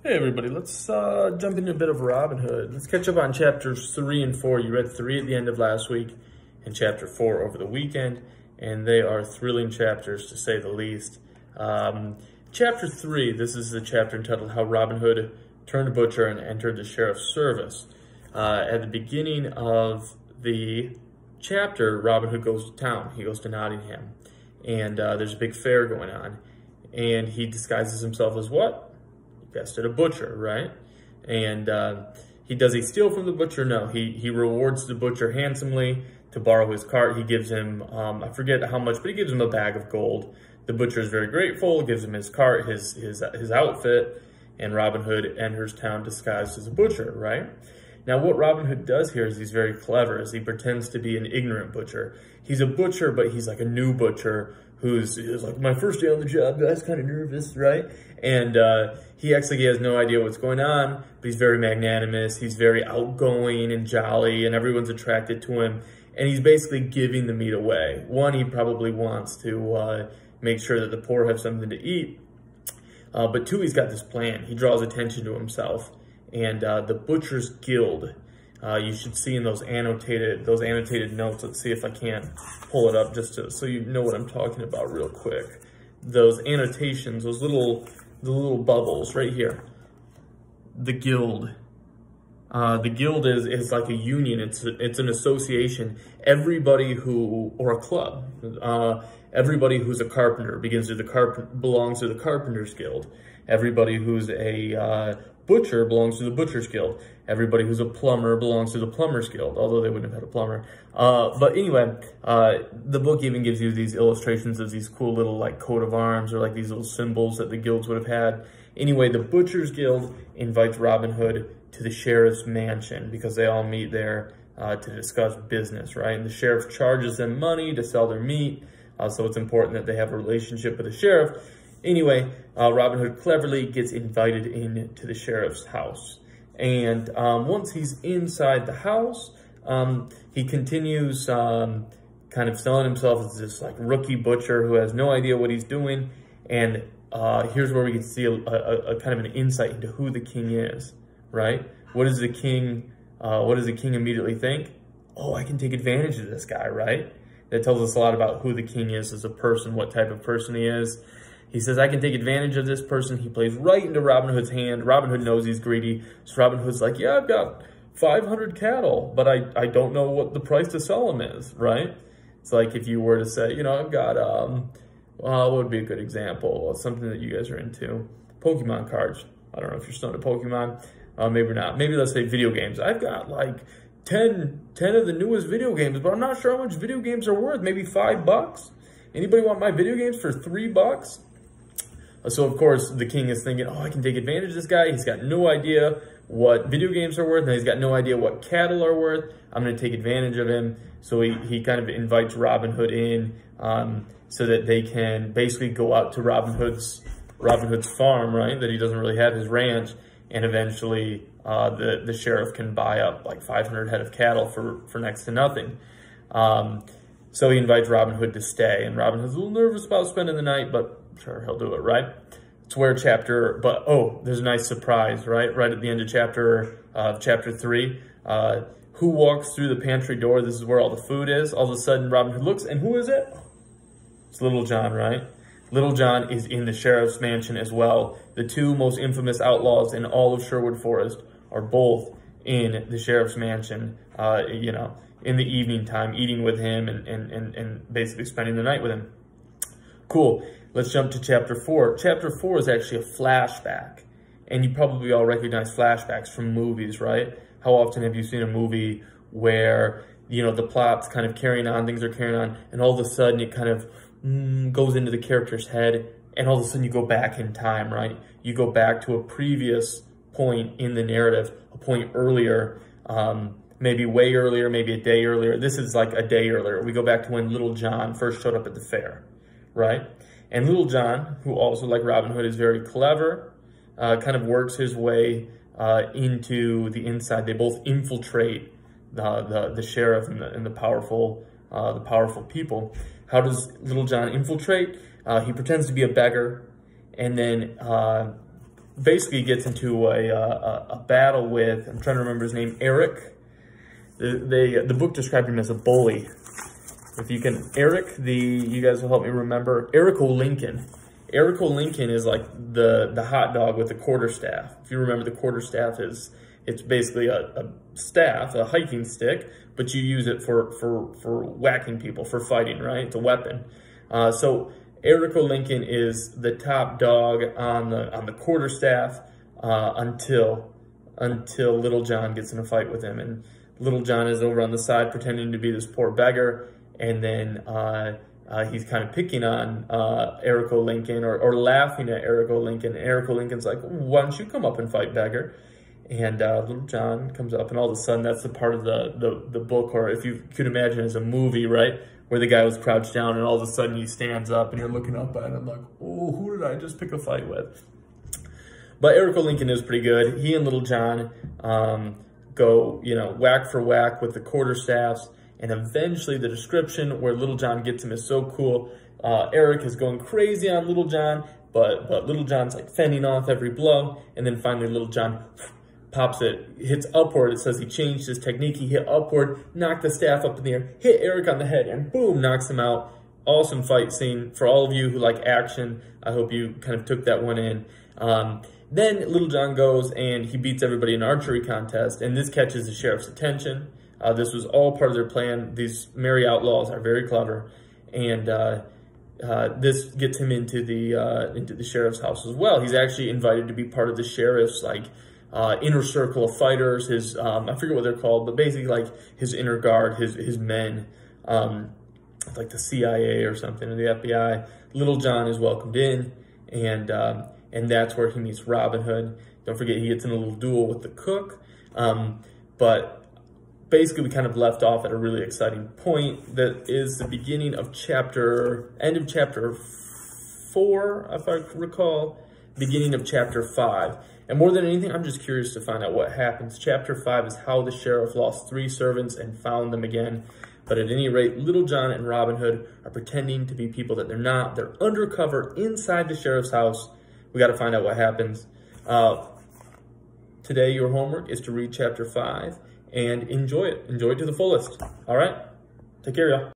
Hey everybody, let's jump into a bit of Robin Hood. Let's catch up on chapters 3 and 4. You read 3 at the end of last week and chapter 4 over the weekend, and they are thrilling chapters to say the least. Chapter 3, this is the chapter entitled How Robin Hood Turned a Butcher and Entered the Sheriff's Service. At the beginning of the chapter, Robin Hood goes to town. He goes to Nottingham, and there's a big fair going on, and he disguises himself as what? Guessed it, a butcher, right? And does he steal from the butcher? No, he rewards the butcher handsomely to borrow his cart. He gives him, I forget how much, but he gives him a bag of gold. The butcher is very grateful, gives him his cart, his outfit, and Robin Hood enters town disguised as a butcher, right? Now, what Robin Hood does here is he's very clever, as he pretends to be an ignorant butcher. He's a butcher, but he's like a new butcher who's like, my first day on the job, guys, kind of nervous, right? And he actually has no idea what's going on, but he's very magnanimous. He's very outgoing and jolly, and everyone's attracted to him. And he's basically giving the meat away. One, he probably wants to make sure that the poor have something to eat. But two, he's got this plan. He draws attention to himself. And the Butcher's Guild, you should see in those annotated notes. Let's see if I can't pull it up just so you know what I'm talking about real quick. Those annotations, the little bubbles right here. The Guild. The Guild is like a union. It's an association. Everybody or a club. Everybody who's a carpenter belongs to the Carpenter's Guild. Everybody who's a butcher belongs to the Butcher's Guild. Everybody who's a plumber belongs to the Plumber's Guild, although they wouldn't have had a plumber. But anyway, the book even gives you these illustrations of these cool little like coat of arms or like these little symbols that the guilds would have had. Anyway, the Butcher's Guild invites Robin Hood to the sheriff's mansion because they all meet there to discuss business, right? And the sheriff charges them money to sell their meat, so it's important that they have a relationship with the sheriff. Anyway, Robin Hood cleverly gets invited into the sheriff's house. And once he's inside the house, he continues kind of selling himself as this like rookie butcher who has no idea what he's doing. And here's where we can see a kind of an insight into who the king is, right? What does the king immediately think? Oh, I can take advantage of this guy, right? That tells us a lot about who the king is as a person, what type of person he is. He says, I can take advantage of this person. He plays right into Robin Hood's hand. Robin Hood knows he's greedy. So Robin Hood's like, yeah, I've got 500 cattle, but I don't know what the price to sell them is, right? It's like if you were to say, you know, I've got, what would be a good example? Something that you guys are into. Pokemon cards. I don't know if you're still into Pokemon. Maybe not. Maybe let's say video games. I've got like 10 of the newest video games, but I'm not sure how much video games are worth. Maybe $5. Anybody want my video games for $3? So, of course, the king is thinking, oh, I can take advantage of this guy. He's got no idea what video games are worth, and he's got no idea what cattle are worth. I'm going to take advantage of him. So he kind of invites Robin Hood in so that they can basically go out to Robin Hood's farm, right, that he doesn't really have, his ranch, and eventually the sheriff can buy up like 500 head of cattle for next to nothing. So he invites Robin Hood to stay, and Robin Hood's a little nervous about spending the night, but sure, he'll do it, right? It's where there's a nice surprise, right? Right at the end of chapter 3. Who walks through the pantry door? This is where all the food is. All of a sudden, Robin Hood looks, and who is it? It's Little John, right? Little John is in the sheriff's mansion as well. The two most infamous outlaws in all of Sherwood Forest are both in the sheriff's mansion, you know, in the evening time, eating with him and basically spending the night with him. Cool. Let's jump to chapter 4. Chapter 4 is actually a flashback. And you probably all recognize flashbacks from movies, right? How often have you seen a movie where, you know, the plot's kind of carrying on, things are carrying on, and all of a sudden it kind of goes into the character's head, and all of a sudden you go back in time, right? You go back to a previous point in the narrative, a point earlier, maybe way earlier, maybe a day earlier. This is like a day earlier. We go back to when Little John first showed up at the fair, right? And Little John, who also, like Robin Hood, is very clever, kind of works his way into the inside. They both infiltrate the sheriff and the powerful people. How does Little John infiltrate? He pretends to be a beggar, and then basically gets into a battle with, I'm trying to remember his name, Eric. The book described him as a bully. If you can, you guys will help me remember, Eric O'Lincoln. Eric O'Lincoln is like the hot dog with the quarterstaff. If you remember, the quarterstaff it's basically a staff, a hiking stick, but you use it for whacking people, for fighting, right? It's a weapon. So Eric O'Lincoln is the top dog on the quarterstaff until Little John gets in a fight with him, and Little John is over on the side pretending to be this poor beggar, and then he's kind of picking on Eric O'Lincoln or laughing at Eric O'Lincoln. Eric O'Lincoln's like, why don't you come up and fight, beggar? And Little John comes up, and all of a sudden, that's the part of the book, or if you could imagine as a movie, right, where the guy was crouched down, and all of a sudden he stands up, and you're looking up at him like, oh, who did I just pick a fight with? But Eric O'Lincoln is pretty good. He and Little John go, whack for whack with the quarterstaffs, and eventually the description where Little John gets him is so cool. Eric is going crazy on Little John, but Little John's like fending off every blow, and then finally Little John pops it, hits upward. It says he changed his technique. He hit upward, knocked the staff up in the air, hit Eric on the head, and boom, knocks him out. Awesome fight scene. For all of you who like action, I hope you kind of took that one in. Then Little John goes and he beats everybody in an archery contest, and this catches the sheriff's attention. This was all part of their plan. These merry outlaws are very clever, and this gets him into the sheriff's house as well. He's actually invited to be part of the sheriff's inner circle of fighters. His I forget what they're called, but basically like his inner guard, his men, like the CIA or something, or the FBI. Little John is welcomed in, and that's where he meets Robin Hood. Don't forget, he gets in a little duel with the cook. But basically, we kind of left off at a really exciting point that is the beginning of end of chapter 4, if I recall, beginning of chapter 5. And more than anything, I'm just curious to find out what happens. Chapter 5 is how the sheriff lost 3 servants and found them again. But at any rate, Little John and Robin Hood are pretending to be people that they're not. They're undercover inside the sheriff's house. We got to find out what happens. Today, your homework is to read chapter 5 and enjoy it. Enjoy it to the fullest. All right? Take care, y'all.